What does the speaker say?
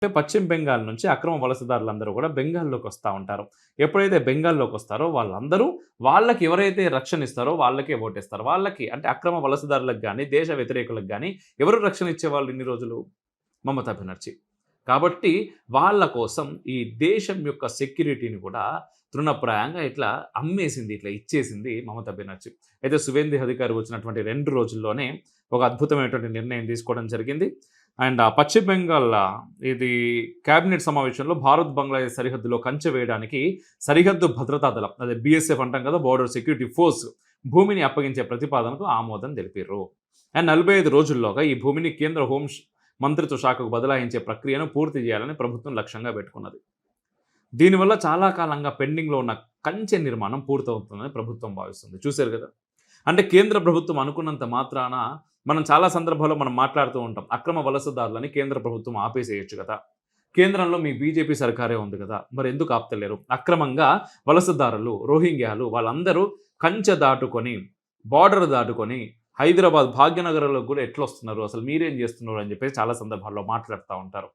అంటే పశ్చిమ బెంగాల్ నుంచి అక్రమ వలసదారులందరూ కూడా బెంగాల్‌లోకి వస్తా ఉంటారు. ఎప్పుడైతే బెంగాల్‌లోకి వస్తారో వాళ్ళందరూ వాళ్ళకి ఎవరైతే రక్షణ ఇస్తారో వాళ్ళకే ఓటేస్తారు. వాళ్ళకి అంటే అక్రమ వలసదారులకు గాని, దేశ వ్యతిరేకులకు గాని ఎవరు రక్షణ ఇచ్చేవాళ్ళు ఇన్ని రోజులు? మమతా బెనర్జీ. కాబట్టి వాళ్ళ కోసం ఈ దేశం యొక్క సెక్యూరిటీని కూడా తృణప్రాయంగా ఇట్లా అమ్మేసింది, ఇట్లా ఇచ్చేసింది మమతా బెనర్జీ. అయితే సువేందు అధికారి వచ్చినటువంటి 2 రోజుల్లోనే ఒక అద్భుతమైనటువంటి నిర్ణయం తీసుకోవడం జరిగింది. అండ్ పశ్చిమ బెంగాల్ ఇది కేబినెట్ సమావేశంలో భారత్ బంగ్లాదేశ్ సరిహద్దులో కంచె వేయడానికి సరిహద్దు భద్రతా దళం అదే బీఎస్ఎఫ్ అంటాం కదా, బోర్డర్ సెక్యూరిటీ ఫోర్స్ భూమిని అప్పగించే ప్రతిపాదనకు ఆమోదం తెలిపిర్రు. అండ్ 45 రోజుల్లోగా ఈ భూమిని కేంద్ర మంత్రిత్వ శాఖకు బదలాయించే ప్రక్రియను పూర్తి చేయాలని ప్రభుత్వం లక్ష్యంగా పెట్టుకున్నది. దీనివల్ల చాలా కాలంగా పెండింగ్‌లో ఉన్న కంచె నిర్మాణం పూర్తవుతుందని ప్రభుత్వం భావిస్తుంది. చూసారు కదా! అంటే కేంద్ర ప్రభుత్వం అనుకున్నంత మాత్రాన మనం చాలా సందర్భాల్లో మనం మాట్లాడుతూ ఉంటాం. అక్రమ వలసదారులని కేంద్ర ప్రభుత్వం ఆపేసేయొచ్చు కదా! కేంద్రంలో మీ బీజేపీ సర్కారే ఉంది కదా! మరెందుకు ఆపుతలేరు? అక్రమంగా వలసదారులు, రోహింగ్యాలు వాళ్ళందరూ కంచె దాటుకొని, బోర్డర్ దాటుకొని హైదరాబాద్ భాగ్యనగరంలోకి కూడా ఎట్లొస్తున్నారు? అసలు మీరేం చేస్తున్నారు? అని చెప్పేసి చాలా సందర్భాల్లో మాట్లాడుతా ఉంటారు.